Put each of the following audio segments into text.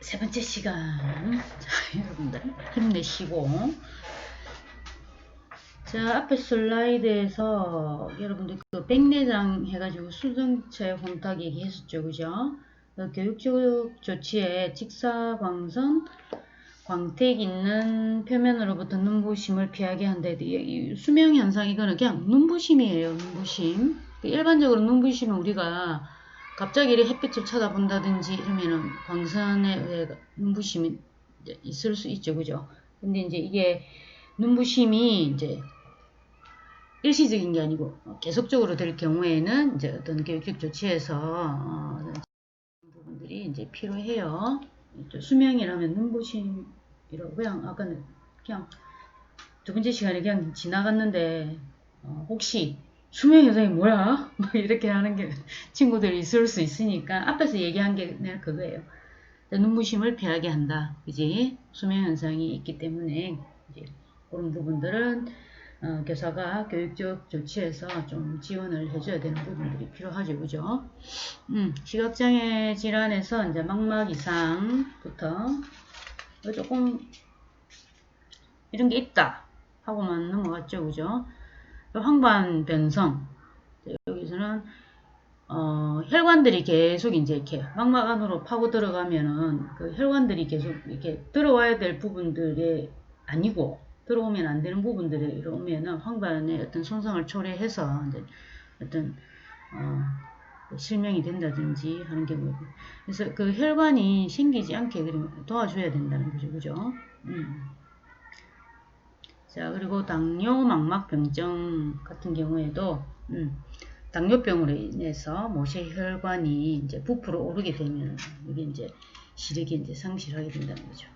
세 번째 시간. 자, 여러분들 힘내시고. 자, 앞에 슬라이드에서 여러분들 그 백내장 해가지고 수정체 혼탁 얘기했었죠, 그죠? 교육적 조치에 직사광선, 광택 있는 표면으로부터 눈부심을 피하게 한다. 이 수명 현상 이거는 그냥 눈부심이에요, 눈부심. 일반적으로 눈부심은 우리가 갑자기 이렇게 햇빛을 쳐다본다든지 이러면은 광선에 의해 눈부심이 있을 수 있죠, 그죠? 근데 이제 이게 눈부심이 이제 일시적인 게 아니고 계속적으로 될 경우에는 이제 어떤 교육적 조치에서 부분들이 이제 필요해요. 수명이라면 눈부심이라고 그냥 아까는 그냥 두 번째 시간에 그냥 지나갔는데 혹시 수명 현상이 뭐야? 이렇게 하는 게 친구들이 있을 수 있으니까 앞에서 얘기한 게 그거예요. 눈부심을 피하게 한다. 그지? 수명 현상이 있기 때문에 이제 그런 부분들은 교사가 교육적 조치에서 좀 지원을 해줘야 되는 부분들이 필요하죠. 그죠? 시각장애 질환에서 이제 망막 이상부터 조금 이런 게 있다 하고만 넘어갔죠. 그죠? 황반 변성. 여기서는 혈관들이 계속 이제 이렇게 망막 안으로 파고 들어가면은 그 혈관들이 계속 이렇게 들어와야 될 부분들이 아니고 들어오면 안 되는 부분들이 이러면은 황반에 어떤 손상을 초래해서 이제 어떤 실명이 된다든지 하는 경우에 그래서 그 혈관이 생기지 않게 도와줘야 된다는 거죠, 그죠? 자, 그리고 당뇨 망막병증 같은 경우에도 당뇨병으로 인해서 모세혈관이 이제 부풀어 오르게 되면 이게 이제 시력이 이제 상실하게 된다는 거죠.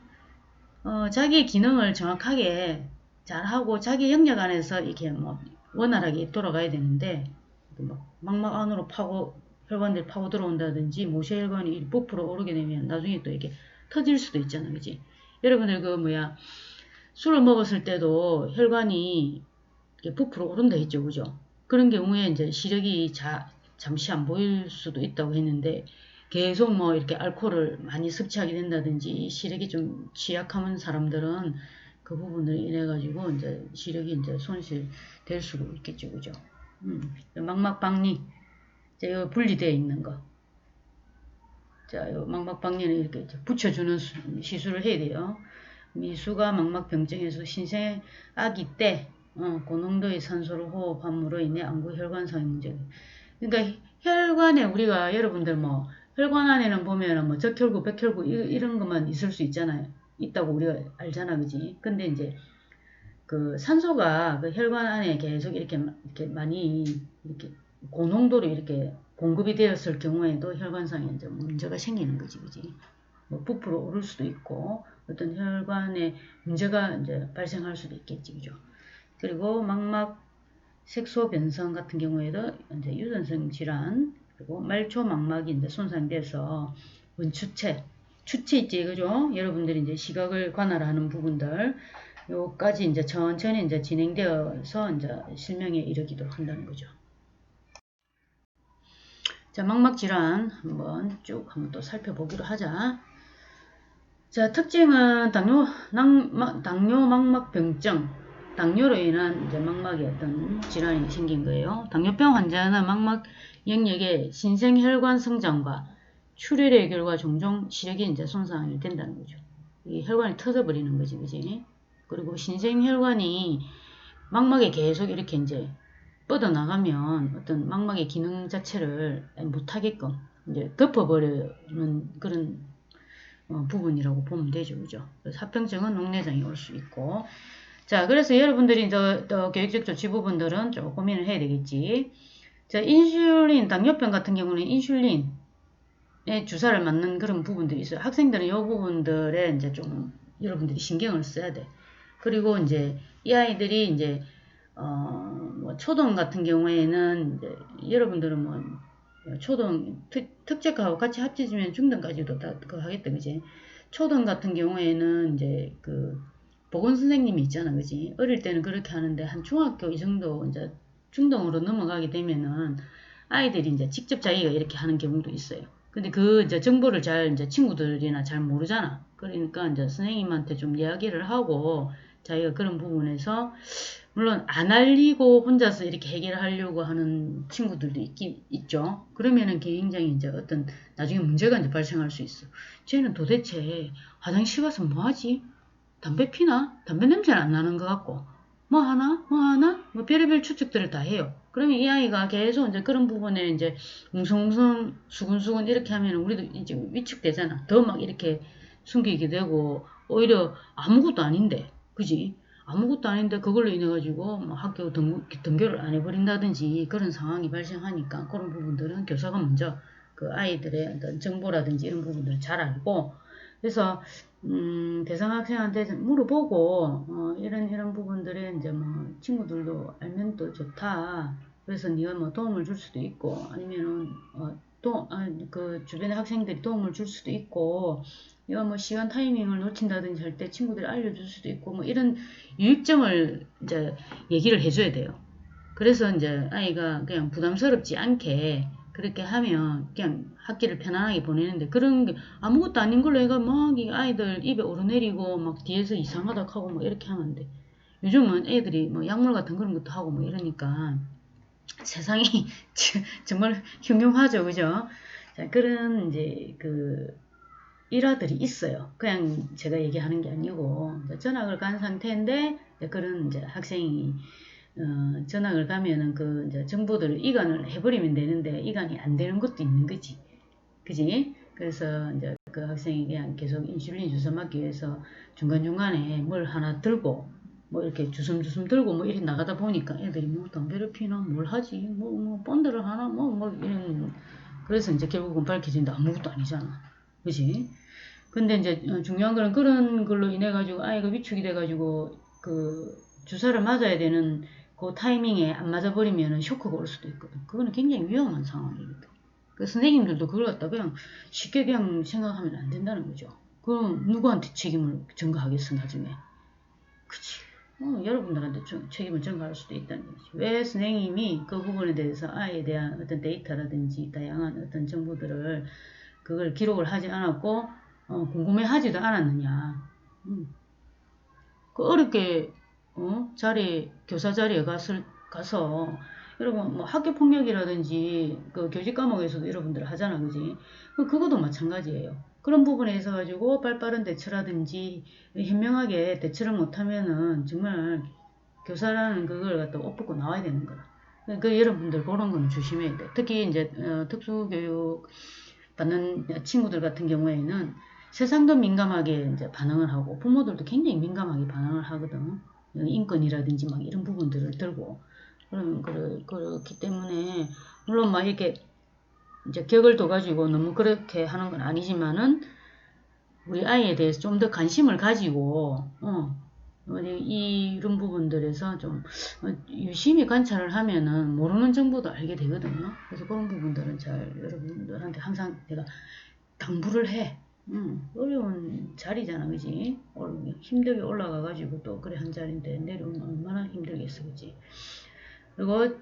자기의 기능을 정확하게 잘하고 자기 영역 안에서 이렇게 뭐 원활하게 돌아가야 되는데 뭐 망막 안으로 혈관들이 파고 들어온다든지 모세혈관이 부풀어 오르게 되면 나중에 또 이렇게 터질 수도 있잖아, 그지? 여러분들 술을 먹었을 때도 혈관이 부풀어 오른다 했죠, 그죠? 그런 경우에 이제 시력이 잠시 안 보일 수도 있다고 했는데 계속 뭐 이렇게 알코올을 많이 섭취하게 된다든지 시력이 좀 취약한 사람들은 그 부분을 인해 가지고 이제 시력이 이제 손실될 수가 있겠죠, 그죠? 망막박리 요 분리되어 있는 거. 자, 요 망막박리는 이렇게 붙여주는 시술을 해야 돼요. 미수가 망막병증에서 신생 아기 때 고농도의 산소를 호흡함으로 인해 안구 혈관상의 문제. 그러니까 혈관에 우리가 여러분들 뭐 혈관 안에는 보면은 뭐 적혈구, 백혈구 이런 것만 있을 수 있잖아요. 있다고 우리가 알잖아, 그지? 근데 이제 그 산소가 그 혈관 안에 계속 이렇게 많이 이렇게 고농도로 이렇게 공급이 되었을 경우에도 혈관상에 이제 문제가 생기는 거지, 그지? 뭐 부풀어 오를 수도 있고 어떤 혈관에 문제가 이제 발생할 수도 있겠지, 그죠? 그리고 망막 색소 변성 같은 경우에도 이제 유전성 질환 그리고 말초 망막이 이제 손상돼서 추체 있지, 그죠? 여러분들이 이제 시각을 관할하는 부분들 요까지 이제 천천히 이제 진행되어서 이제 실명에 이르기도 한다는 거죠. 자, 망막 질환 한번 또 살펴보기로 하자. 자, 특징은 당뇨 망막병증, 당뇨로 인한 이제 망막에 어떤 질환이 생긴 거예요. 당뇨병 환자는 망막 영역의 신생혈관 성장과 출혈의 결과 종종 시력이 이제 손상이 된다는 거죠. 이 혈관이 터져버리는 거지, 그지? 그리고 신생혈관이 망막에 계속 이렇게 이제 뻗어나가면 어떤 망막의 기능 자체를 못하게끔 이제 덮어버리는 그런 부분이라고 보면 되죠, 그죠? 합병증은 녹내장이 올 수 있고, 자, 그래서 여러분들이 더 교육적 조치 부분들은 좀 고민을 해야 되겠지. 자, 인슐린, 당뇨병 같은 경우는 인슐린에 주사를 맞는 그런 부분들이 있어요. 학생들은 이 부분들에 이제 좀 여러분들이 신경을 써야 돼. 그리고 이제 이 아이들이 이제 뭐 초동 같은 경우에는 이제 여러분들은 뭐 초등 특책하고 같이 합쳐지면 중등까지도 다 그거 하겠다, 그지? 초등 같은 경우에는 이제 그 보건 선생님이 있잖아, 그지? 어릴 때는 그렇게 하는데 한 중학교 이 정도 이제 중등으로 넘어가게 되면은 아이들이 이제 직접 자기가 이렇게 하는 경우도 있어요. 근데 그 이제 정보를 잘 이제 친구들이나 잘 모르잖아. 그러니까 이제 선생님한테 좀 이야기를 하고 자기가 그런 부분에서 물론 안 알리고 혼자서 이렇게 해결하려고 하는 친구들도 있긴 있죠. 그러면은 굉장히 이제 어떤 나중에 문제가 이제 발생할 수 있어. 쟤는 도대체 화장실 가서 뭐 하지? 담배 피나? 담배 냄새는 안 나는 것 같고. 뭐 하나? 뭐 하나? 뭐 별의별 추측들을 다 해요. 그러면 이 아이가 계속 이제 그런 부분에 이제 웅성웅성 수근수근 이렇게 하면 우리도 이제 위축되잖아. 더 막 이렇게 숨기게 되고 오히려 아무것도 아닌데, 그지? 아무것도 아닌데 그걸로 인해 가지고 뭐 학교 등교를 안 해버린다든지 그런 상황이 발생하니까 그런 부분들은 교사가 먼저 그 아이들의 어떤 정보라든지 이런 부분들을 잘 알고 그래서 대상 학생한테 물어보고 이런 부분들에 이제 뭐 친구들도 알면 또 좋다. 그래서 네가 뭐 도움을 줄 수도 있고 아니면은 그 주변의 학생들이 도움을 줄 수도 있고 이거 뭐 시간 타이밍을 놓친다든지 할 때 친구들이 알려줄 수도 있고 뭐 이런 유익점을 이제 얘기를 해줘야 돼요. 그래서 이제 아이가 그냥 부담스럽지 않게 그렇게 하면 그냥 학기를 편안하게 보내는데 그런 게 아무것도 아닌 걸로 해가 막 이 아이들 입에 오르내리고 막 뒤에서 이상하다 하고 뭐 이렇게 하면 안 돼. 요즘은 애들이 뭐 약물 같은 그런 것도 하고 뭐 이러니까 세상이 정말 흉흉하죠, 그죠? 자, 그런 이제 그 일화들이 있어요. 그냥 제가 얘기하는 게 아니고 전학을 간 상태인데 그런 이제 학생이 전학을 가면은 그 이제 정보들을 이관을 해버리면 되는데 이관이 안 되는 것도 있는 거지, 그지? 그래서 이제 그 학생이 그냥 계속 인슐린 주사 맞기 위해서 중간중간에 뭘 하나 들고 뭐 이렇게 주섬주섬 들고 뭐 이렇게 나가다 보니까 애들이 뭐 담배를 피나 뭘 하지 뭐 본드를 하나 뭐 이런 그래서 이제 결국은 밝혀진다 아무것도 아니잖아, 그지? 근데 이제 중요한 거는 그런 걸로 인해 가지고 아이가 위축이 돼 가지고 그 주사를 맞아야 되는 그 타이밍에 안 맞아버리면 쇼크가 올 수도 있거든. 그거는 굉장히 위험한 상황이거든. 그 선생님들도 그걸 갖다 그냥 쉽게 그냥 생각하면 안 된다는 거죠. 그럼 누구한테 책임을 전가하겠어 나중에. 그치. 여러분들한테 책임을 전가할 수도 있다는 거지. 왜 선생님이 그 부분에 대해서 아이에 대한 어떤 데이터라든지 다양한 어떤 정보들을 그걸 기록을 하지 않았고 궁금해하지도 않았느냐. 그 어렵게 교사 자리에 가서 여러분 뭐 학교 폭력이라든지 그 교직 과목에서도 여러분들 하잖아, 그지? 그것도 마찬가지예요. 그런 부분에 있어 가지고 빨빠른 대처라든지 현명하게 대처를 못하면은 정말 교사라는 그걸 갖다 옷 벗고 나와야 되는 거라. 그 여러분들 그런 거는 조심해야 돼. 특히 이제 특수교육 받는 친구들 같은 경우에는 세상도 민감하게 이제 반응을 하고 부모들도 굉장히 민감하게 반응을 하거든. 인권이라든지 막 이런 부분들을 들고 그렇기 때문에 물론 막 이렇게 이제 격을 둬가지고 너무 그렇게 하는 건 아니지만은 우리 아이에 대해서 좀 더 관심을 가지고 이런 부분들에서 좀 유심히 관찰을 하면은 모르는 정보도 알게 되거든요. 그래서 그런 부분들은 잘 여러분들한테 항상 내가 당부를 해. 어려운 자리잖아, 그지? 힘들게 올라가가지고 또 그래 한 자리인데 내려오면 얼마나 힘들겠어, 그지? 그리고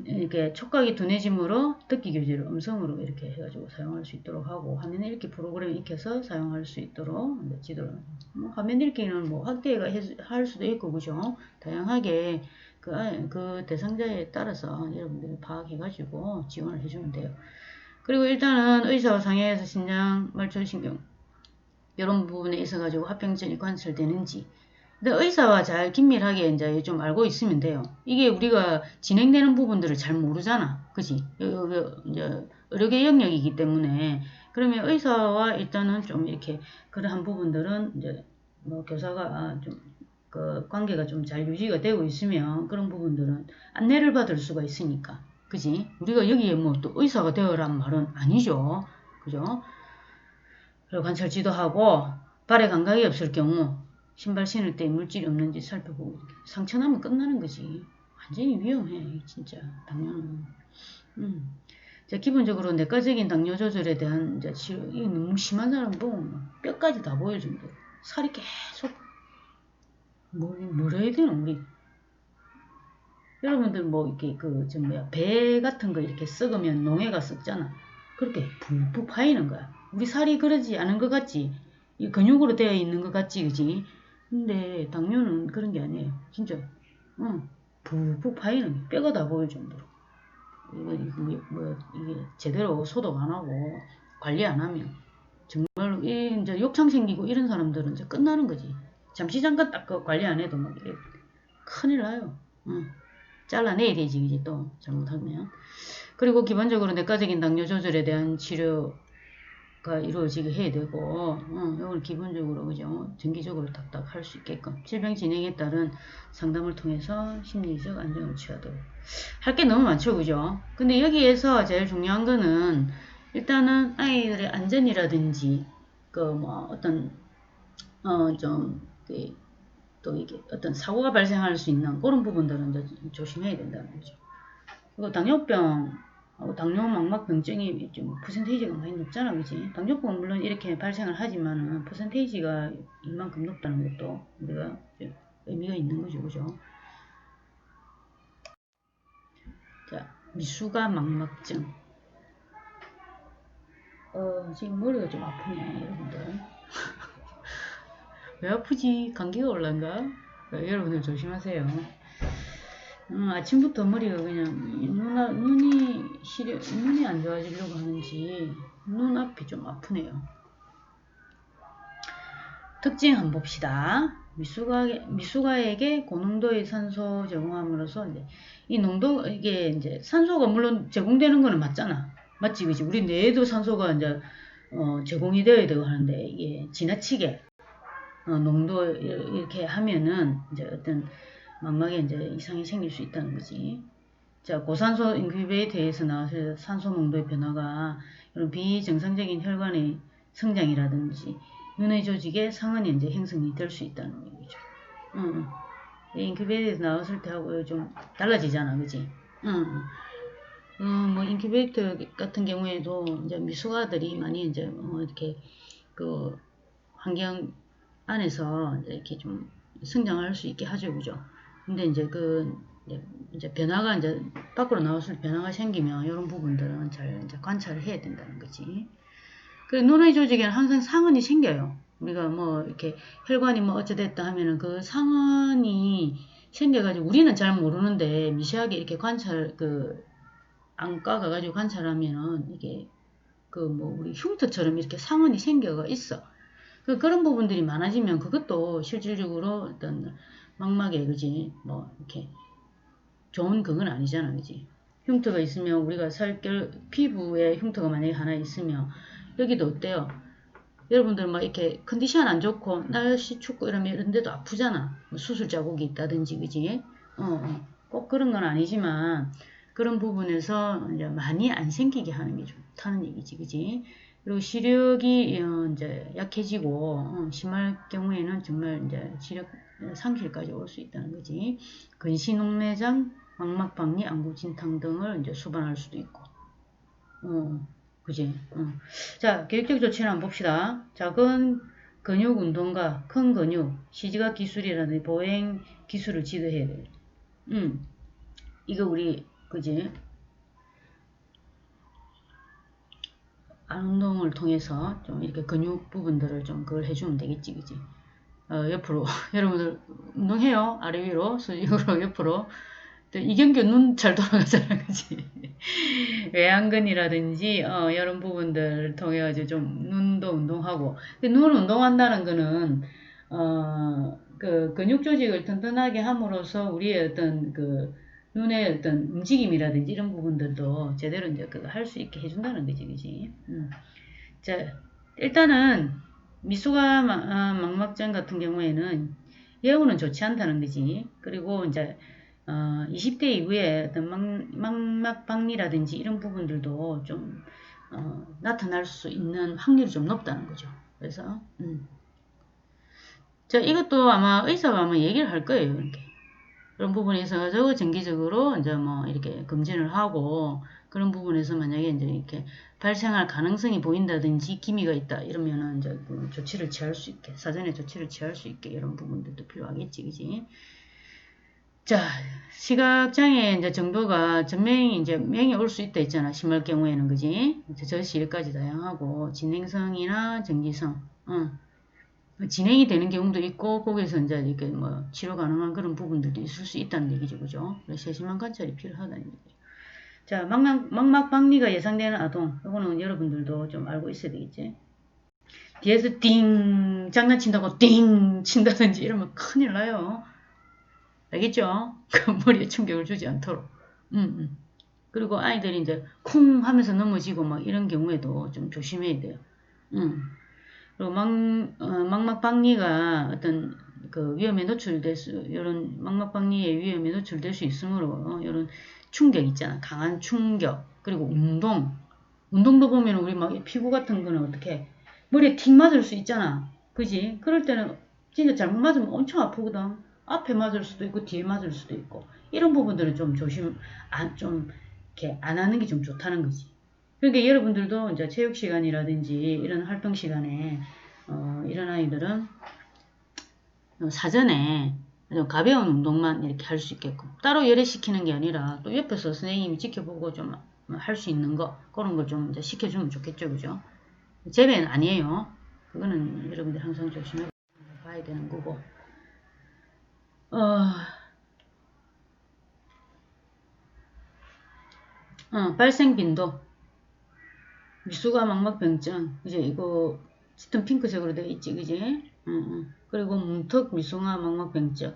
이렇게 촉각이 둔해짐으로 듣기 교재를 음성으로 이렇게 해가지고 사용할 수 있도록 하고 화면 읽기 프로그램 익혀서 사용할 수 있도록 지도를 화면 읽기는 뭐 확대가 할 수도 있고 그죠? 다양하게 그 대상자에 따라서 여러분들이 파악해가지고 지원을 해주면 돼요. 그리고 일단은 의사와 상의해서 신장, 말초신경 이런 부분에 있어가지고 합병증이 관찰되는지 근데 의사와 잘 긴밀하게 이제 좀 알고 있으면 돼요. 이게 우리가 진행되는 부분들을 잘 모르잖아. 그지? 이제 의료계 영역이기 때문에 그러면 의사와 일단은 좀 이렇게 그러한 부분들은 이제 뭐 교사가 좀 그 관계가 좀 잘 유지가 되고 있으면 그런 부분들은 안내를 받을 수가 있으니까. 그지? 우리가 여기에 뭐 또 의사가 되어란 말은 아니죠. 그죠? 그리고 관찰 지도하고 발에 감각이 없을 경우 신발 신을 때 물질이 없는지 살펴보고 상처 나면 끝나는 거지. 완전히 위험해 진짜 당뇨는. 자, 기본적으로 내과적인 당뇨 조절에 대한 이제 치료 이게 너무 심한 사람 보면 뼈까지 다 보일 정도. 살이 계속 뭘 해야 되나 우리 여러분들 뭐 이렇게 배 같은 거 이렇게 썩으면 농해가 썩잖아. 그렇게 푹푹 파이는 거야. 우리 살이 그러지 않은 것 같지? 이 근육으로 되어 있는 것 같지, 그지? 근데 당뇨는 그런 게 아니에요. 진짜, 푹푹 파이는 거야. 뼈가 다 보일 정도로. 이게 제대로 소독 안 하고 관리 안 하면 정말 이제 욕창 생기고 이런 사람들은 이제 끝나는 거지. 잠시 잠깐 딱 관리 안 해도 막 이래 큰일 나요. 잘라내야 되지, 이제 또 잘못하면. 그리고 기본적으로 내과적인 당뇨 조절에 대한 치료가 이루어지게 해야 되고, 이걸 기본적으로 그죠, 정기적으로 딱딱 할 수 있게끔 질병 진행에 따른 상담을 통해서 심리적 안정을 취하도록 할 게 너무 많죠, 그죠? 근데 여기에서 제일 중요한 거는 일단은 아이들의 안전이라든지 그 뭐 어떤 또 이게 어떤 사고가 발생할 수 있는 그런 부분들은 이제 조심해야 된다는 거죠. 그리고 당뇨병하고 당뇨 망막병증이 좀 퍼센테이지가 많이 높잖아, 그지? 당뇨병은 물론 이렇게 발생을 하지만은 퍼센테이지가 이만큼 높다는 것도 우리가 의미가 있는 거죠, 그죠? 자, 미수가 망막증. 지금 머리가 좀 아프네, 여러분들. 왜 아프지? 감기가 올란가? 여러분들 조심하세요. 아침부터 머리가 그냥 눈이 안 좋아지려고 하는지 눈앞이 좀 아프네요. 특징 한번 봅시다. 미수가에게 고농도의 산소 제공함으로써 이게 이제 산소가 물론 제공되는 거는 맞잖아. 맞지, 그지? 우리 뇌에도 산소가 이제 제공이 되어야 되고 하는데 이게 지나치게 농도 이렇게 하면은 이제 어떤 망막에 이제 이상이 생길 수 있다는 거지. 자, 고산소 인큐베이터에서 나와서 산소 농도의 변화가 이런 비정상적인 혈관의 성장이라든지 눈의 조직에 상흔이 이제 형성이 될 수 있다는 얘기죠. 인큐베이터에서 나왔을 때하고 좀 달라지잖아, 그지? 뭐 인큐베이터 같은 경우에도 이제 미숙아들이 많이 이제 이렇게 그 환경 안에서 이렇게 좀 성장할 수 있게 하죠, 그죠? 근데 이제 이제 변화가 이제 밖으로 나왔을 때 변화가 생기면 이런 부분들은 잘 이제 관찰을 해야 된다는 거지. 그리고 눈의 조직에는 항상 상흔이 생겨요. 우리가 뭐 이렇게 혈관이 뭐 어찌됐다 하면은 그 상흔이 생겨가지고 우리는 잘 모르는데 미세하게 이렇게 안과 가가지고 관찰하면은 이게 뭐 우리 흉터처럼 이렇게 상흔이 생겨가 있어. 그런 부분들이 많아지면 그것도 실질적으로 어떤 망막에 그지 뭐 이렇게 좋은 그건 아니잖아, 그지? 흉터가 있으면 우리가 피부에 흉터가 만약에 하나 있으면 여기도 어때요? 여러분들 막 이렇게 컨디션 안 좋고 날씨 춥고 이러면 이런 데도 아프잖아. 뭐 수술 자국이 있다든지, 그지? 꼭 그런 건 아니지만 그런 부분에서 이제 많이 안 생기게 하는 게 좋다는 얘기지, 그지? 그리고 시력이 이제 약해지고 심할 경우에는 정말 이제 시력 상실까지 올 수 있다는 거지. 근시농내장, 망막박리, 안구진탕 등을 이제 수반할 수도 있고. 그지? 자, 계획적 조치를 한번 봅시다. 작은 근육 운동과 큰 근육, 시지각 기술이라든지 보행 기술을 지도해야 돼. 이거 우리, 그지? 안 운동을 통해서 좀 이렇게 근육 부분들을 좀 그걸 해주면 되겠지, 그지? 옆으로. 여러분들 운동해요. 아래 위로, 수직으로, 옆으로. 이경규 눈 잘 돌아가잖아, 그지? 외양근이라든지, 이런 부분들을 통해가지고 좀 눈도 운동하고. 근데 눈 운동한다는 거는, 그 근육 조직을 튼튼하게 함으로써 우리의 어떤 눈의 어떤 움직임이라든지 이런 부분들도 제대로 이제 그거 할 수 있게 해준다는 거지, 그지? 자, 일단은 미수가 망막증 같은 경우에는 예후는 좋지 않다는 거지. 그리고 이제 20대 이후에 어떤 망막박리라든지 이런 부분들도 좀 나타날 수 있는 확률이 좀 높다는 거죠. 그래서 자, 이것도 아마 의사가 아마 얘기를 할 거예요. 이렇게 그런 부분에서 정기적으로 이제 뭐 이렇게 검진을 하고 그런 부분에서 만약에 이제 이렇게 발생할 가능성이 보인다든지 기미가 있다 이러면은 이제 조치를 취할 수 있게 사전에 조치를 취할 수 있게 이런 부분들도 필요하겠지, 그지? 자, 시각장애 이제 정도가 전명이 이제 명이 올 수 있다 있잖아. 심할 경우에는 그지? 저시일까지 다양하고 진행성이나 정지성, 진행이 되는 경우도 있고 거기서 이제 이렇게 뭐 치료 가능한 그런 부분들도 있을 수 있다는 얘기죠, 그죠? 세심한 관찰이 필요하다는 얘기죠. 자, 망막박리가 예상되는 아동, 이거는 여러분들도 좀 알고 있어야 되겠지? 뒤에서 띵 장난친다고 띵 친다든지 이러면 큰일 나요. 알겠죠? 그 머리에 충격을 주지 않도록. 그리고 아이들이 이제 쿵 하면서 넘어지고 막 이런 경우에도 좀 조심해야 돼요. 그리고 망막박리가 어떤 그 위험에 노출될 수, 이런 망막박리의 위험에 노출될 수 있으므로 이런 충격 있잖아. 강한 충격. 그리고 운동도 보면 우리 막 피부 같은 거는 어떻게 머리에 틱 맞을 수 있잖아. 그지? 그럴 때는 진짜 잘못 맞으면 엄청 아프거든. 앞에 맞을 수도 있고 뒤에 맞을 수도 있고 이런 부분들은 좀 좀 이렇게 안 하는 게 좀 좋다는 거지. 그러니까 여러분들도 이제 체육 시간이라든지 이런 활동 시간에 이런 아이들은 사전에 좀 가벼운 운동만 이렇게 할 수 있게끔 따로 열애시키는 게 아니라 또 옆에서 선생님이 지켜보고 좀 할 수 있는 거 그런 걸 좀 이제 시켜주면 좋겠죠, 그죠? 재배는 아니에요. 그거는 여러분들 항상 조심해 봐야 되는 거고. 발생 빈도. 미수가 망막병증. 이제 이거 짙은 핑크색으로 되어 있지, 그지? 그리고 문턱 미숭아 망막병증.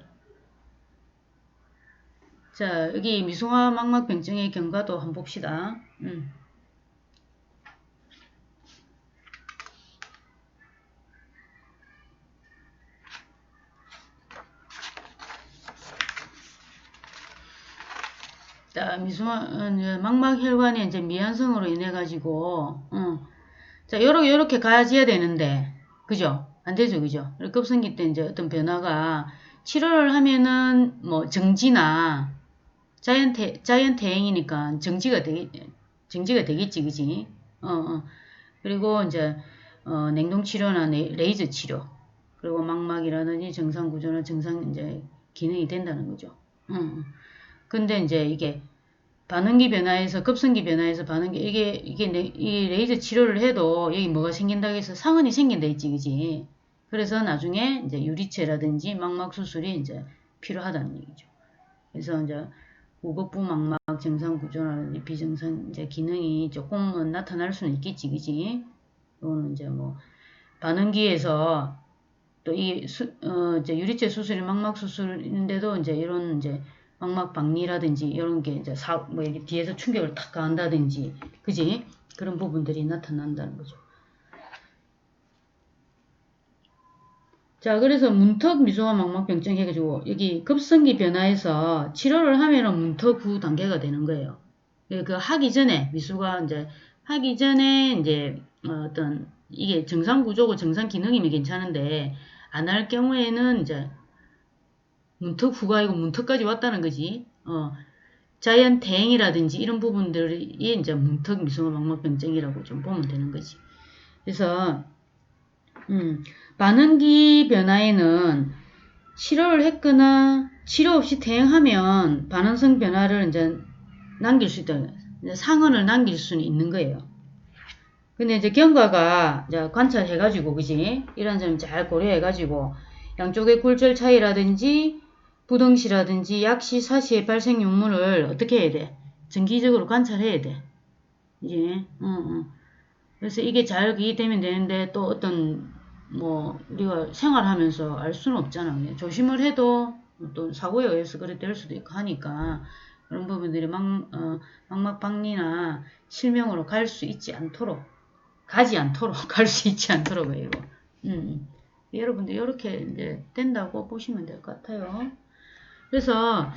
자, 여기 미숭아 망막병증의 경과도 한번 봅시다. 자, 망막혈관의 이제 미완성으로 인해 가지고, 자, 요렇게 가야지야 되는데, 그죠? 안 되죠, 그죠? 급성기 때 이제 어떤 변화가 치료를 하면은 뭐 정지나 자이언트 행이니까 정지가 되겠지, 그지? 그리고 이제 냉동 치료나 레이저 치료, 그리고 망막이라든지 정상 구조나 정상 이제 기능이 된다는 거죠. 근데 이제 이게 반응기 변화에서 급성기 변화에서 반응기 이 레이저 치료를 해도 여기 뭐가 생긴다고 해서 상흔이 생긴다 있지, 그지? 그래서 나중에 이제 유리체라든지 망막 수술이 이제 필요하다는 얘기죠. 그래서 이제 우거부 망막 정상 구조라든지 비정상 이제 기능이 조금은 나타날 수는 있겠지, 그지? 이거는 이제 뭐 반응기에서 또 이제 유리체 수술이 망막 수술인데도 이제 이런 이제 망막 박리라든지 이런 게 이제 뭐 이렇게 뒤에서 충격을 탁 가한다든지, 그지? 그런 부분들이 나타난다는 거죠. 자, 그래서 문턱 미소화 망막병증 해가지고 여기 급성기 변화에서 치료를 하면은 문턱 후 단계가 되는 거예요. 그 하기 전에 미수가 이제 하기 전에 이제 어떤 이게 정상 구조고 정상 기능이면 괜찮은데 안 할 경우에는 이제 문턱 후가 아니고 문턱까지 왔다는 거지. 자연 대행이라든지 이런 부분들이 이제 문턱 미소화 망막병증이라고 좀 보면 되는 거지. 그래서 반응기 변화에는 치료를 했거나 치료 없이 대응하면 반응성 변화를 이제 남길 수 있다. 상흔을 남길 수는 있는 거예요. 근데 이제 경과가 이제 관찰해가지고, 그지? 이런 점 잘 고려해가지고, 양쪽의 굴절 차이라든지, 부등시라든지, 약시, 사시의 발생 용물을 어떻게 해야 돼? 정기적으로 관찰해야 돼. 이제, 그래서 이게 잘 기되면 되는데, 또 어떤, 뭐, 우리가 생활하면서 알 수는 없잖아. 조심을 해도 또 사고에 의해서 그래 될 수도 있고 하니까, 그런 부분들이 망막박리나 실명으로 가지 않도록 갈 수 있지 않도록 해요. 여러분들 이렇게 이제 된다고 보시면 될 것 같아요. 그래서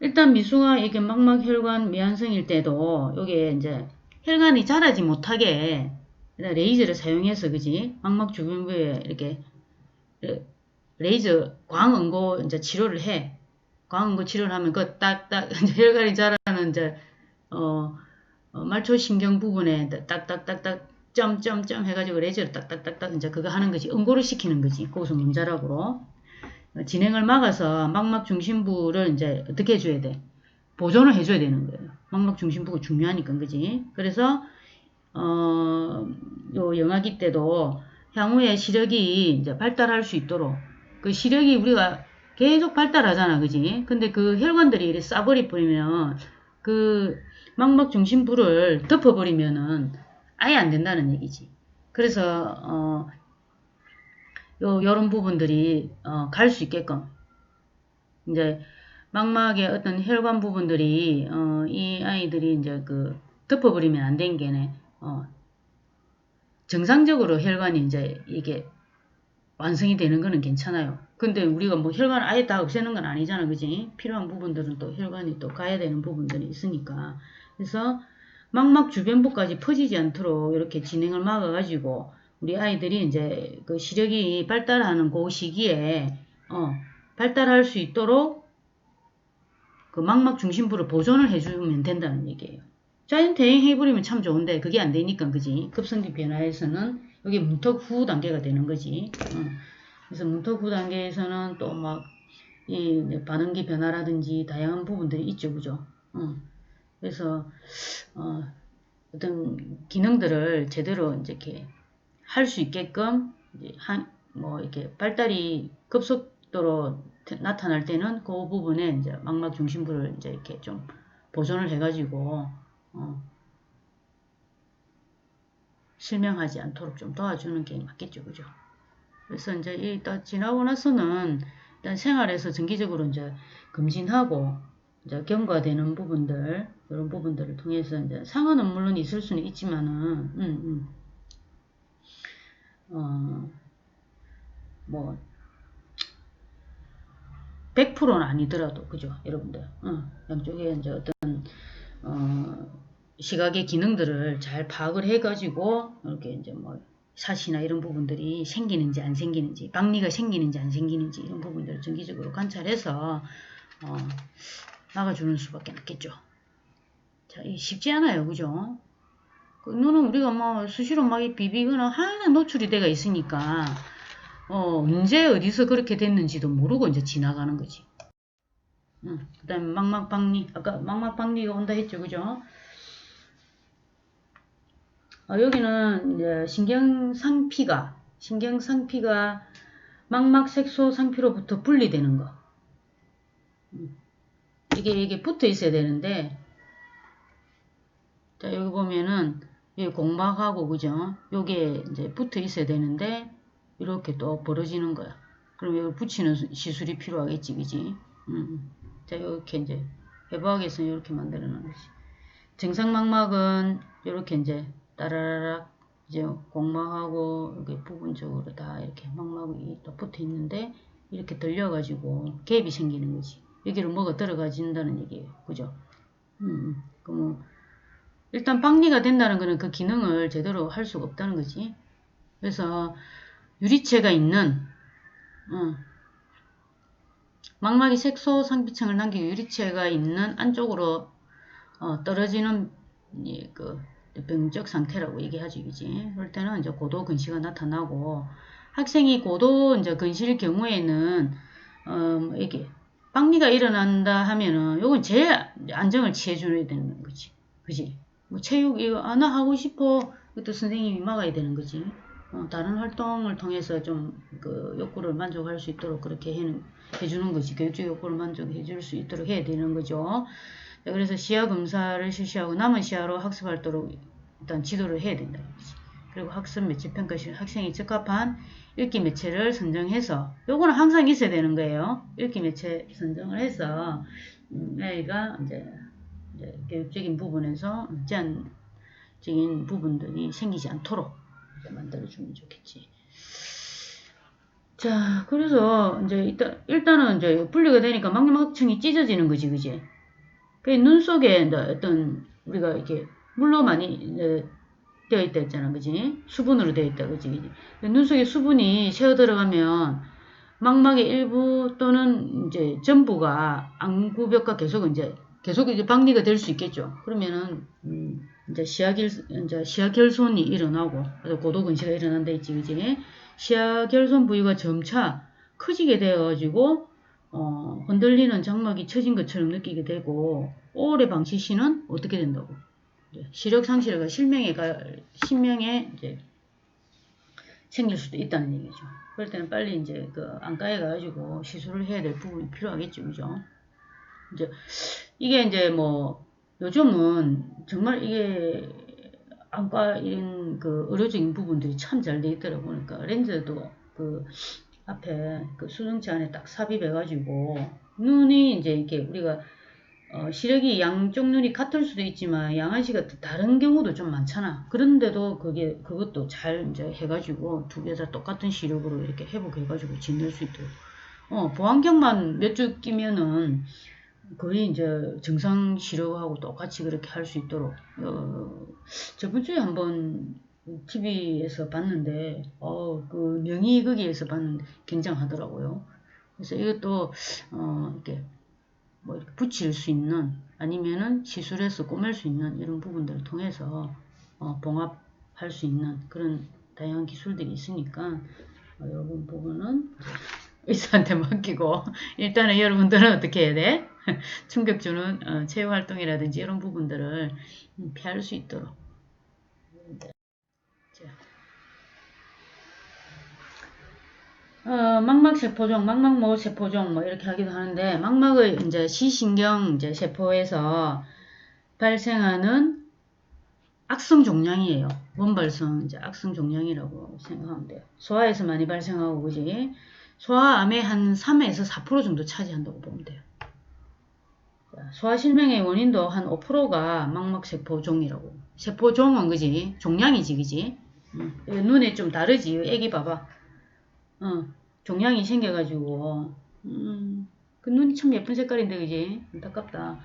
일단 미수가 이게 망막혈관 미완성일 때도 여기에 이제 혈관이 자라지 못하게 레이저를 사용해서, 그지? 망막 주변부에 이렇게 레이저 광응고 이제 치료를 해. 광응고 치료를 하면 그 딱딱 혈관이 자라는 이제 말초 신경 부분에 딱딱딱딱 점점점 해가지고 레이저를 딱딱딱딱 이제 그거 하는 거지. 응고를 시키는 거지. 거기서 문자락으로. 진행을 막아서 망막 중심부를 이제 어떻게 해줘야 돼? 보존을 해줘야 되는 거예요. 망막 중심부가 중요하니까, 그지? 그래서, 요 영아기 때도 향후에 시력이 이제 발달할 수 있도록, 그 시력이 우리가 계속 발달하잖아, 그지? 근데 그 혈관들이 이렇게 싸버리 버리면, 그 망막 중심부를 덮어버리면은 아예 안 된다는 얘기지. 그래서, 요런 부분들이, 갈 수 있게끔, 이제, 망막의 어떤 혈관 부분들이, 이 아이들이 이제 덮어버리면 안 된 게네, 정상적으로 혈관이 이제 이게 완성이 되는 거는 괜찮아요. 근데 우리가 뭐 혈관 아예 다 없애는 건 아니잖아, 그지? 필요한 부분들은 또 혈관이 또 가야 되는 부분들이 있으니까. 그래서 망막 주변부까지 퍼지지 않도록 이렇게 진행을 막아가지고 우리 아이들이 이제 그 시력이 발달하는 그 시기에 발달할 수 있도록 그 망막 중심부를 보존을 해주면 된다는 얘기예요. 자연 퇴행해버리면 참 좋은데 그게 안 되니까 그지? 급성기 변화에서는 여기 문턱 후 단계가 되는 거지. 그래서 문턱 후 단계에서는 또 막 이 반응기 변화라든지 다양한 부분들이 있죠, 그죠? 그래서 어떤 기능들을 제대로 이제 이렇게 할 수 있게끔 이제 뭐 이렇게 발달이 급속도로 나타날 때는 그 부분에 이제 망막 중심부를 이제 이렇게 좀 보존을 해가지고 실명하지 않도록 좀 도와주는 게 맞겠죠, 그죠? 그래서 이제 일단 지나고 나서는 일단 생활에서 정기적으로 이제 검진하고 이제 경과되는 부분들 이런 부분들을 통해서 이제 상흔은 물론 있을 수는 있지만은 뭐 100%는 아니더라도 그죠, 여러분들. 양쪽에 이제 어떤 시각의 기능들을 잘 파악을 해가지고 이렇게 이제 뭐 사시나 이런 부분들이 생기는지 안 생기는지, 박리가 생기는지 안 생기는지 이런 부분들을 정기적으로 관찰해서 막아주는 수밖에 없겠죠. 자, 쉽지 않아요, 그죠? 그 눈은 우리가 뭐 수시로 막 비비거나 항상 노출이 돼가 있으니까 언제 어디서 그렇게 됐는지도 모르고 이제 지나가는 거지. 그 다음에 망막박리, 아까 망막박리가 온다 했죠, 그죠? 여기는 이제 신경상피가 망막색소상피로부터 분리되는 거. 이게 붙어 있어야 되는데, 자, 여기 보면은, 여기 공막하고, 그죠? 요게 이제 붙어 있어야 되는데, 이렇게 또 벌어지는 거야. 그럼 여기 붙이는 시술이 필요하겠지, 그지? 자, 이렇게 이제, 해부학에서는 이렇게 만들어 놓은 거지. 정상망막은 이렇게 이제, 따라라락, 이제 공막하고, 이렇게 부분적으로 다 이렇게 망막이 또 붙어 있는데, 이렇게 들려가지고, 갭이 생기는 거지. 여기로 뭐가 들어가진다는 얘기예요. 그죠? 그럼 일단 박리가 된다는 거는 그 기능을 제대로 할 수가 없다는 거지. 그래서 유리체가 있는 망막이 색소 상피층을 남기고 유리체가 있는 안쪽으로 떨어지는 그 병적 상태라고 얘기하죠, 그지? 그럴 때는 이제 고도 근시가 나타나고 학생이 고도 이제 근시일 경우에는 이게 박리가 일어난다 하면은 요건 제일 안정을 취해줘야 되는 거지, 그지? 뭐 체육 이거 나 하고 싶어 그것도 선생님이 막아야 되는 거지. 다른 활동을 통해서 좀 그 욕구를 만족할 수 있도록 그렇게 해주는 거지. 교육적 욕구를 만족해 줄 수 있도록 해야 되는 거죠. 그래서 시야 검사를 실시하고 남은 시야로 학습활동을 일단 지도를 해야 된다는 거지. 그리고 학습 매체 평가 시 학생이 적합한 읽기 매체를 선정해서 요거는 항상 있어야 되는 거예요. 읽기 매체 선정을 해서 아이가 이제 교육적인 부분에서 제한적인 부분들이 생기지 않도록 만들어주면 좋겠지. 자, 그래서 이제 일단은 이제 분리가 되니까 망막층이 찢어지는 거지, 그지? 그 눈 속에 어떤 우리가 이렇게 물로 많이 되어 있다 했잖아, 그지? 수분으로 되어 있다, 그지? 눈 속에 수분이 새어 들어가면 망막의 일부 또는 이제 전부가 안구벽과 계속 이제 박리가 될 수 있겠죠. 그러면은 이제 시야결손이 일어나고 고도근시가 일어난다 했지, 그지? 시야결손 부위가 점차 커지게 되어가지고 흔들리는 장막이 처진 것처럼 느끼게 되고 오래 방치시는 어떻게 된다고? 시력 상실과 신명에 이제 생길 수도 있다는 얘기죠. 그럴 때는 빨리 이제 그 안과에 가가지고 시술을 해야 될 부분이 필요하겠죠, 그죠? 이제 이게 이제 뭐 요즘은 정말 이게 안과 이런 그 의료적인 부분들이 참 잘 돼 있더라고. 그러니까 렌즈도 그 앞에 그 수정체 안에 딱 삽입해가지고 눈이 이제 이렇게 우리가 시력이 양쪽 눈이 같을 수도 있지만 양아시가 다른 경우도 좀 많잖아. 그런데도 그것도 잘 이제 해가지고 두 개 다 똑같은 시력으로 이렇게 회복해가지고 지낼 수 있도록. 보안경만 몇 주 끼면은 거의 이제 정상 시력하고 똑같이 그렇게 할 수 있도록. 저번 주에 한번 TV에서 봤는데, 그 명의 거기에서 봤는데 굉장하더라고요. 그래서 이것도, 이렇게 뭐 이렇게 붙일 수 있는 아니면은 시술해서 꼬맬 수 있는 이런 부분들을 통해서 봉합할 수 있는 그런 다양한 기술들이 있으니까 이런 부분은 의사한테 맡기고 일단은 여러분들은 어떻게 해야 돼? 충격 주는 체육활동이라든지 이런 부분들을 피할 수 있도록. 망막세포종, 망막모세포종 뭐 이렇게 하기도 하는데 망막의 이제 시신경 이제 세포에서 발생하는 악성 종양이에요. 원발성 이제 악성 종양이라고 생각하면 돼요. 소아에서 많이 발생하고 그지? 소아암의 한 3에서 4% 정도 차지한다고 보면 돼요. 소아실명의 원인도 한 5%가 망막세포종이라고. 세포종은 그지? 종양이지 그지? 눈에 좀 다르지. 애기 봐봐. 종양이 생겨가지고 그 눈이 참 예쁜 색깔인데 그지? 안타깝다.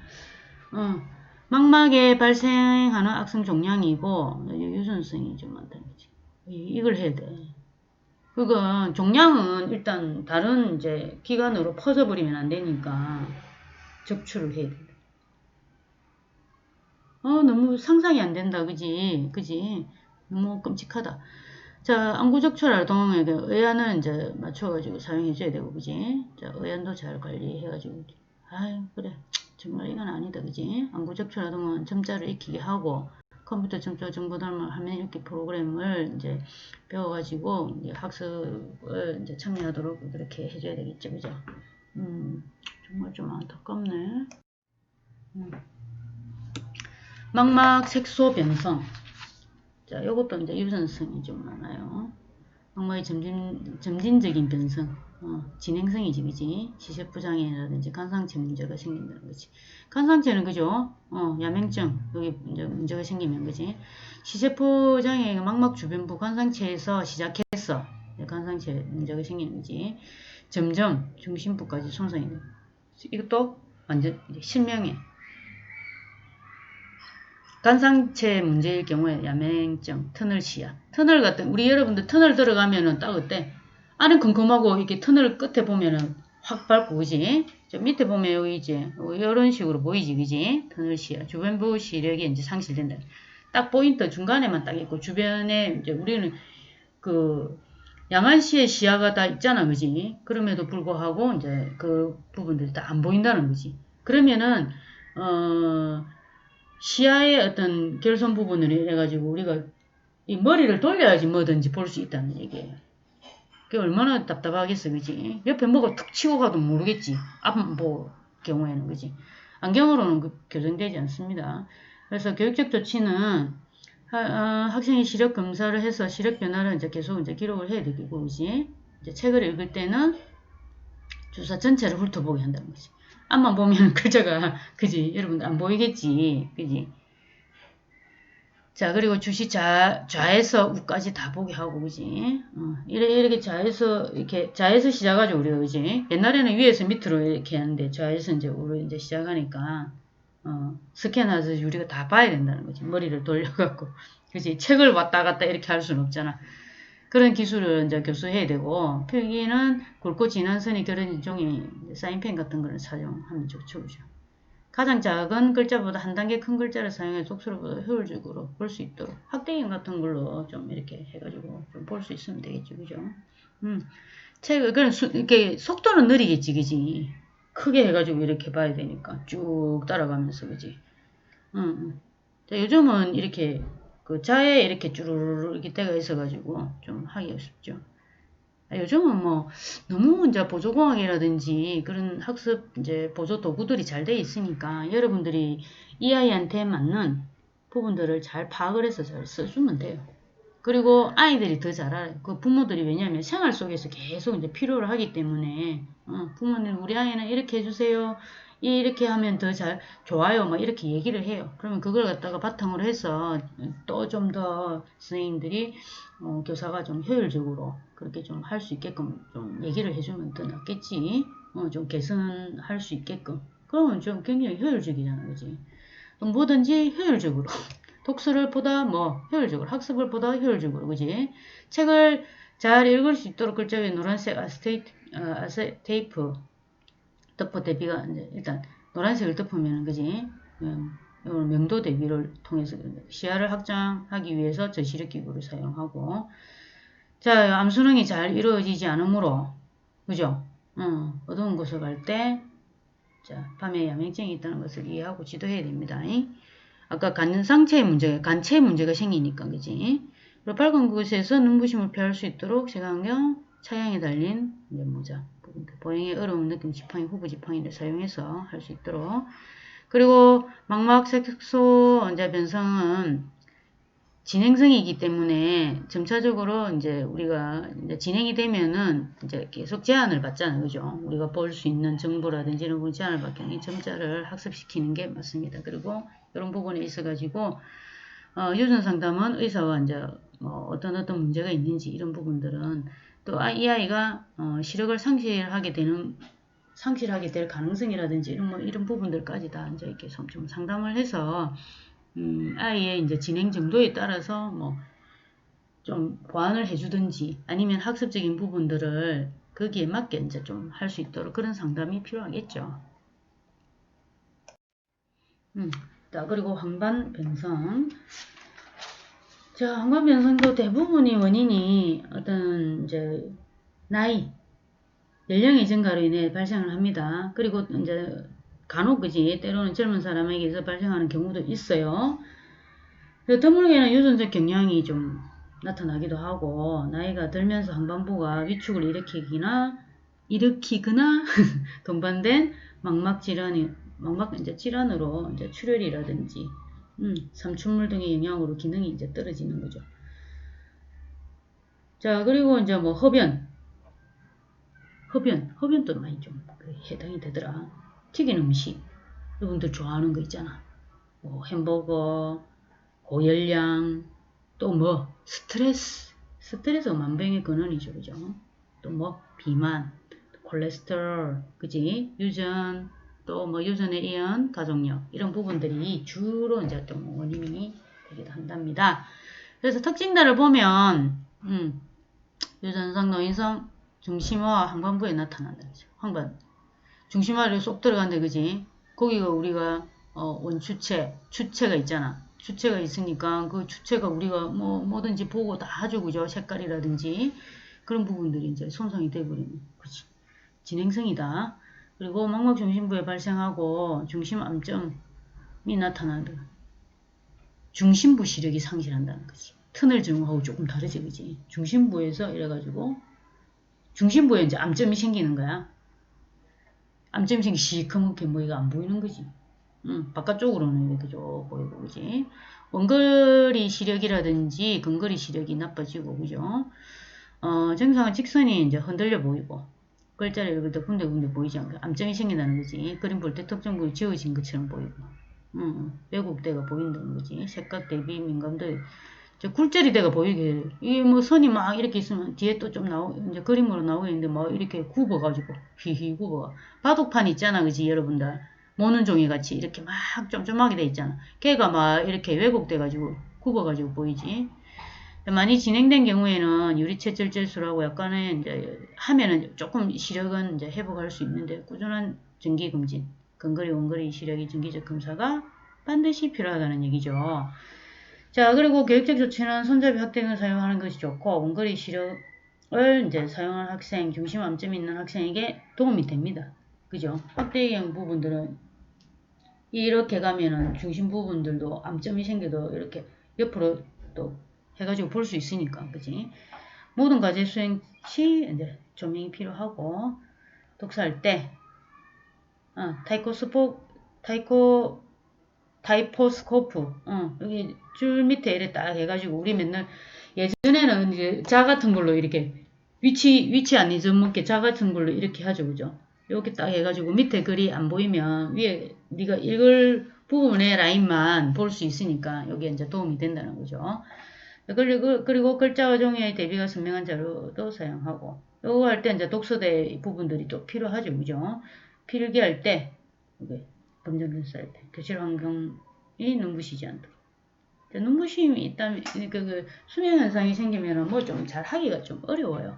망막에 발생하는 악성 종양이고 유전성이 좀 많다는 거지. 이걸 해야 돼. 그건 종양은 일단 다른 이제 기관으로 퍼져버리면 안 되니까 적출을 해야 된다. 너무 상상이 안 된다. 그지? 그지? 너무 끔찍하다. 자, 안구적출 활동에게 의안은 이제 맞춰가지고 사용해줘야 되고, 그지? 자, 의안도 잘 관리해가지고. 아유, 그래. 정말 이건 아니다, 그지? 안구적출 활동은 점자를 익히게 하고, 컴퓨터 점자 정보달을 하면 읽기 프로그램을 이제 배워가지고, 이제 학습을 이제 참여하도록 그렇게 해줘야 되겠죠, 그죠? 정말 좀 안타깝네. 망막 색소 변성. 자, 요것도 이제 유전성이 좀 많아요. 망막의 점진적인 변성, 진행성이지, 그지? 시세포장애라든지 간상체 문제가 생긴다는 거지. 간상체는 그죠? 야맹증, 여기 이제 문제가 생기면, 그지? 시세포 장애가 망막 주변부 간상체에서 시작했어. 간상체 문제가 생기는 거지. 점점 중심부까지 손상이 돼. 이것도 완전 실명해. 간상체 문제일 경우에 야맹증, 터널 시야. 터널 같은, 우리 여러분들 터널 들어가면은 딱 어때? 안은 컴컴하고 이렇게 터널 끝에 보면은 확 밝고, 그지? 저 밑에 보면 여기 이제, 이런 식으로 보이지, 그지? 터널 시야. 주변부 시력이 이제 상실된다. 딱 포인트 중간에만 딱 있고, 주변에 이제 우리는 그, 양안시의 시야가 다 있잖아, 그지? 그럼에도 불구하고 이제 그 부분들이 다 안 보인다는 거지. 그러면은, 시야의 어떤 결손 부분을 해가지고 우리가 이 머리를 돌려야지 뭐든지 볼 수 있다는 얘기예요. 그게 얼마나 답답하겠어, 그지? 옆에 뭐가 툭 치고 가도 모르겠지. 앞보 경우에는, 그지? 안경으로는 교정되지 않습니다. 그래서 교육적 조치는 학생이 시력 검사를 해서 시력 변화를 이제 계속 이제 기록을 해야 되고, 그지? 이제 책을 읽을 때는 주사 전체를 훑어보게 한다는 거지. 앞만 보면 글자가, 그지? 여러분들 안 보이겠지, 그지? 자, 그리고 주시 좌에서 우까지 다 보게 하고, 그지? 이렇게 좌에서 시작하죠, 우리가, 그지? 옛날에는 위에서 밑으로 이렇게 하는데, 좌에서 이제 우로 이제 시작하니까, 스캔하듯이 우리가 다 봐야 된다는 거지. 머리를 돌려갖고. 그지? 책을 왔다 갔다 이렇게 할 수는 없잖아. 그런 기술을 이제 교수해야 되고, 필기는 굵고 진한 선이 그려진 종이, 사인펜 같은 거를 사용하면 좋죠, 그죠? 가장 작은 글자보다 한 단계 큰 글자를 사용해 독서로보다 효율적으로 볼 수 있도록 학대인 같은 걸로 좀 이렇게 해가지고 좀 볼 수 있으면 되겠죠, 그죠? 그냥 이렇게 속도는 느리겠지, 그지? 크게 해가지고 이렇게 봐야 되니까 쭉 따라가면서, 그지? 응. 응. 자, 요즘은 이렇게 그 자에 이렇게 쭈루루루 이렇게 때가 있어가지고 좀 하기가 쉽죠. 요즘은 뭐 너무 이제 보조공학이라든지 그런 학습 이제 보조 도구들이 잘 돼 있으니까 여러분들이 이 아이한테 맞는 부분들을 잘 파악을 해서 잘 써주면 돼요. 그리고 아이들이 더 잘 알아요. 그 부모들이 왜냐하면 생활 속에서 계속 이제 필요를 하기 때문에 부모님 우리 아이는 이렇게 해주세요. 이렇게 하면 더 잘 좋아요. 막 이렇게 얘기를 해요. 그러면 그걸 갖다가 바탕으로 해서 또 좀 더 선생님들이 교사가 좀 효율적으로 그렇게 좀 할 수 있게끔 좀 얘기를 해주면 더 낫겠지. 좀 개선할 수 있게끔. 그러면 좀 굉장히 효율적이잖아, 그지? 뭐든지 효율적으로. 독서를 보다 뭐 효율적으로, 학습을 보다 효율적으로, 그지? 책을 잘 읽을 수 있도록 글자 위에 노란색 아세테이프 덮어 대비가 이제 일단 노란색을 덮으면, 그지? 명도 대비를 통해서 시야를 확장하기 위해서 저시력 기구를 사용하고, 자, 암수능이 잘 이루어지지 않으므로, 그죠? 어두운 곳을 갈 때, 자, 밤에 야맹증이 있다는 것을 이해하고 지도해야 됩니다. 아까 간체의 문제가 생기니까, 그지? 그리고 밝은 곳에서 눈부심을 피할 수 있도록 색안경, 차양에 달린 이제 모자, 보행에 어려운 느낌 지팡이, 후보 지팡이를 사용해서 할 수 있도록. 그리고 망막 색소 이제 변성은 진행성이기 때문에 점차적으로 이제 우리가 이제 진행이 되면은 이제 계속 제한을 받잖아요. 그죠? 우리가 볼 수 있는 정보라든지 이런 거 제한을 받게 점자를 학습시키는 게 맞습니다. 그리고 이런 부분에 있어가지고, 유전 상담은 의사와 이제 어떤 문제가 있는지 이런 부분들은 또 이 아이가 시력을 상실하게 될 가능성이라든지 이런 부분들까지 다 이제 이렇게 좀 상담을 해서 아이의 이제 진행 정도에 따라서 뭐 좀 보완을 해주든지 아니면 학습적인 부분들을 거기에 맞게 이제 좀 할 수 있도록 그런 상담이 필요하겠죠. 자, 그리고 황반 변성. 자, 황반 변성도 대부분의 원인이 어떤 이제 나이, 연령의 증가로 인해 발생을 합니다. 그리고 이제 간혹 그지 때로는 젊은 사람에게서 발생하는 경우도 있어요. 드물게는 유전적 경향이 좀 나타나기도 하고 나이가 들면서 항반부가 위축을 일으키거나 동반된 망막 질환으로 이제 출혈이라든지 삼춘물 등의 영향으로 기능이 이제 떨어지는 거죠. 자, 그리고 이제 뭐 흡연도 많이 좀 해당이 되더라. 튀긴 음식 여러분들 좋아하는 거 있잖아. 뭐 햄버거, 고열량, 또 뭐 스트레스 만병의 근원이죠, 그죠? 또 뭐 비만, 콜레스테롤, 그지? 유전, 또 뭐 유전에 의한 가족력 이런 부분들이 주로 이제 어떤 원인이 되기도 한답니다. 그래서 특징들을 보면 유전성 노인성 중심화 항반부에 나타난다. 항반 중심화를 쏙 들어간다, 그지? 거기가 우리가 주체가 있잖아. 주체가 있으니까 그 주체가 우리가 뭐든지 보고 다 하죠, 그죠? 색깔이라든지 그런 부분들이 이제 손상이 돼버리는, 그치? 진행성이다. 그리고 망막 중심부에 발생하고 중심 암점이 나타난다. 중심부 시력이 상실한다는 거지. 터널 증후하고 조금 다르지, 그지? 중심부에서 이래가지고 중심부에 이제 암점이 생기는 거야. 암점이 생기 시커멓게 뭐가 안 보이는 거지. 바깥쪽으로는 이렇게 쭉 보이고, 그지? 원거리 시력이라든지 근거리 시력이 나빠지고, 그죠? 정상은 직선이 이제 흔들려 보이고, 글자를 읽을 때 군데군데 보이지 않고, 암점이 생긴다는 거지. 그림 볼 때 특정 부위 지워진 것처럼 보이고, 왜곡대가 보인다는 거지. 색각 대비 민감도, 굴절이대가 보이게, 이게 뭐 선이 막 이렇게 있으면 뒤에 또 좀 이제 그림으로 나오고 있는데 막 이렇게 굽어가지고, 휘휘 굽어가. 바둑판 있잖아, 그지, 여러분들. 모는 종이 같이 이렇게 막 쫌쫌하게 돼 있잖아. 걔가 막 이렇게 왜곡돼가지고 굽어가지고 보이지. 많이 진행된 경우에는 유리체질질술하고 약간의 이제 하면은 조금 시력은 이제 회복할 수 있는데 꾸준한 정기검진, 근거리 원거리 시력이 정기적 검사가 반드시 필요하다는 얘기죠. 자, 그리고 계획적 조치는 손잡이 확대등을 사용하는 것이 좋고 원거리 시력 이제 사용할 학생, 중심 암점이 있는 학생에게 도움이 됩니다. 그죠? 확대경 부분들은 이렇게 가면은 중심 부분들도 암점이 생겨도 이렇게 옆으로 또 해가지고 볼 수 있으니까, 그지? 모든 과제 수행 시 이제 조명이 필요하고, 독서할 때, 타이포스코프, 여기 줄 밑에 이렇게 딱 해가지고, 우리 맨날 예전에는 이제 자 같은 걸로 이렇게 위치 안 잊어먹게 자 같은 걸로 이렇게 하죠, 그죠? 이렇게 딱 해가지고 밑에 글이 안 보이면 위에 네가 읽을 부분의 라인만 볼 수 있으니까 여기에 이제 도움이 된다는 거죠. 그리고 글자와 종이의 대비가 선명한 자료도 사용하고, 요거 할 때 이제 독서대 부분들이 또 필요하죠, 그죠? 필기할 때, 검정견서 할 때, 교실 환경이 눈부시지 않도록. 눈부심이 있다면, 수면 현상이 생기면 뭐 좀 잘 하기가 좀 어려워요.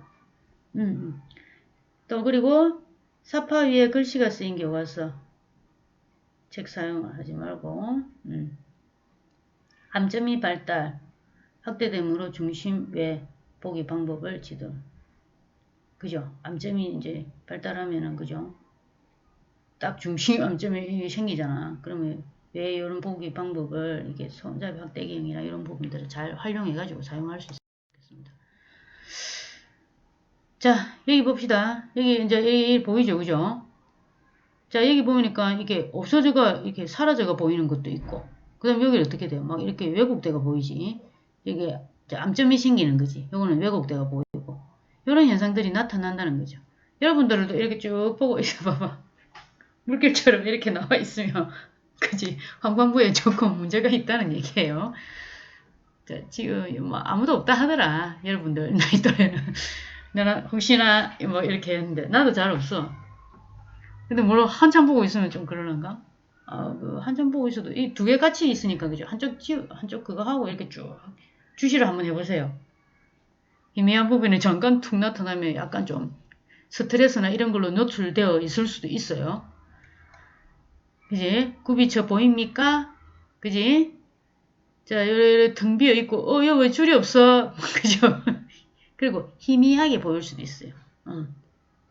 또 그리고 사파 위에 글씨가 쓰인 교과서 책 사용을 하지 말고, 암점이 발달, 확대됨으로 중심 외 보기 방법을 지도. 그죠? 암점이 이제 발달하면은, 그죠? 딱 중심 암점이 생기잖아. 그러면 왜 이런 보기 방법을 이게 손잡이 확대경이나 이런 부분들을 잘 활용해가지고 사용할 수 있습니다. 자, 여기 봅시다. 여기 이제 여기 보이죠, 그죠? 자, 여기 보니까 이게 없어져가, 이렇게 사라져가 보이는 것도 있고, 그 다음 여기 어떻게 돼요? 막 이렇게 왜곡대가 보이지? 이게 암점이 생기는 거지. 요거는 왜곡대가 보이고, 이런 현상들이 나타난다는 거죠. 여러분들도 이렇게 쭉 보고 있어 봐봐. 물결처럼 이렇게 나와 있으면, 그지? 황반부에 조금 문제가 있다는 얘기예요. 자, 지금 뭐 아무도 없다 하더라. 여러분들 나이 또래는. 나는 혹시나 뭐 이렇게 했는데, 나도 잘 없어. 근데 물론 한참 보고 있으면 좀 그러는가? 한참 보고 있어도 이 두 개 같이 있으니까 그죠? 한쪽 그거 하고 이렇게 쭉 주시를 한번 해보세요. 희미한 부분이 잠깐 툭 나타나면 약간 좀 스트레스나 이런 걸로 노출되어 있을 수도 있어요. 그지? 굽이쳐 보입니까? 그지? 자, 여기 등 비어 있고, 여기 왜 줄이 없어? 그죠? 그리고 희미하게 보일 수도 있어요.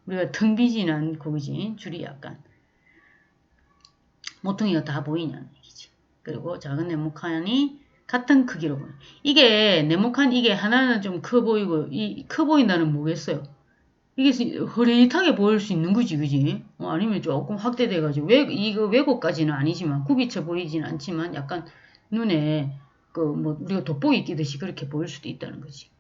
우리가 등 비지는 않고, 그지? 줄이 약간. 모퉁이가 다 보이냐는 얘기지. 그리고 작은 네모칸이 같은 크기로 보여. 이게 네모칸 이게 하나는 좀 커 보이고 커 보인다는 뭐겠어요? 이게 흐릿하게 보일 수 있는 거지, 그지? 아니면 조금 확대돼가지고 이거 왜곡까지는 아니지만 굽이쳐 보이지는 않지만 약간 눈에 뭐 우리가 돋보기 끼듯이 그렇게 보일 수도 있다는 거지.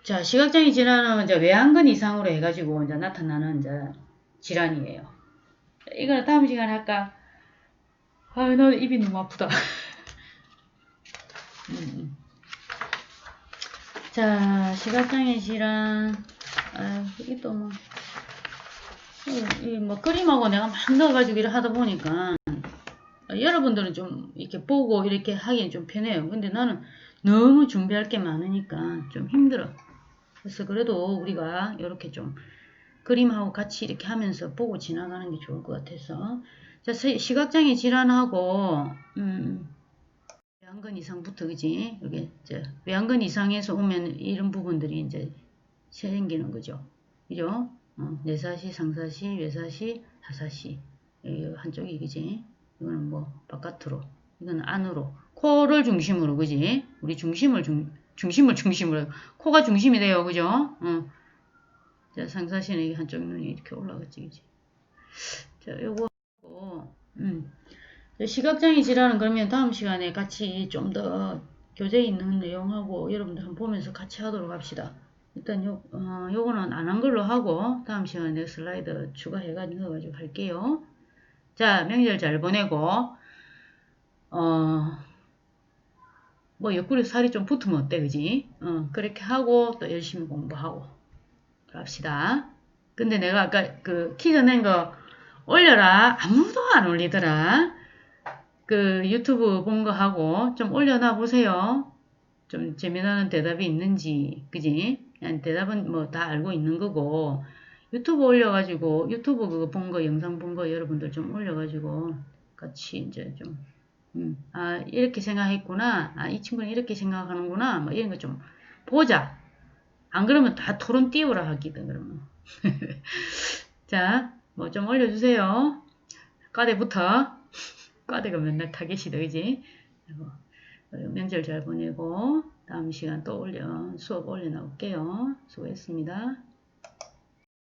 자, 시각장애 질환은 이제 외양근 이상으로 해가지고 이제 나타나는 이제 질환이에요. 이거는 다음 시간에 할까? 나 입이 너무 아프다. 자, 시각장애 질환. 이게 또 뭐, 뭐, 그림하고 내가 막 넣어가지고 이렇게 하다 보니까, 여러분들은 좀 이렇게 보고 이렇게 하기엔 좀 편해요. 근데 나는 너무 준비할 게 많으니까 좀 힘들어. 그래서 그래도 우리가 이렇게 좀 그림하고 같이 이렇게 하면서 보고 지나가는 게 좋을 것 같아서. 자, 시각장애 질환하고, 외양근 이상부터, 그지? 여기, 외양근 이상에서 오면 이런 부분들이 이제 생기는 거죠. 그죠? 내사시, 상사시, 외사시, 하사시. 여기 한쪽이, 그지? 이거는 뭐, 바깥으로. 이건 안으로. 코를 중심으로, 그지? 우리 중심을 중심으로. 코가 중심이 돼요, 그죠? 자, 상사시는 여기 한쪽 눈이 이렇게 올라갔지, 그지? 자, 요거, 시각장애 질환은 그러면 다음 시간에 같이 좀 더 교재 있는 내용하고 여러분들 한번 보면서 같이 하도록 합시다. 일단 요거는 안 한 걸로 하고 다음 시간에 내가 슬라이드 추가해가지고 할게요. 자, 명절 잘 보내고 뭐 옆구리 살이 좀 붙으면 어때, 그지? 그렇게 하고 또 열심히 공부하고 합시다. 근데 내가 아까 키 져낸 거 올려라. 아무도 안 올리더라. 유튜브 본 거 하고 좀 올려놔 보세요. 좀 재미나는 대답이 있는지, 그지? 대답은 뭐 다 알고 있는 거고, 유튜브 올려가지고, 유튜브 그거 본 거, 영상 본 거 여러분들 좀 올려가지고, 같이 이제 좀, 이렇게 생각했구나. 이 친구는 이렇게 생각하는구나. 뭐 이런 거 좀 보자. 안 그러면 다 토론 띄우라 하기든 그러면. 자, 뭐 좀 올려주세요. 과대부터. 과대가 맨날 타겟이다, 그지? 명절 잘 보내고 다음 시간 또 수업 올려놓을게요. 수고했습니다.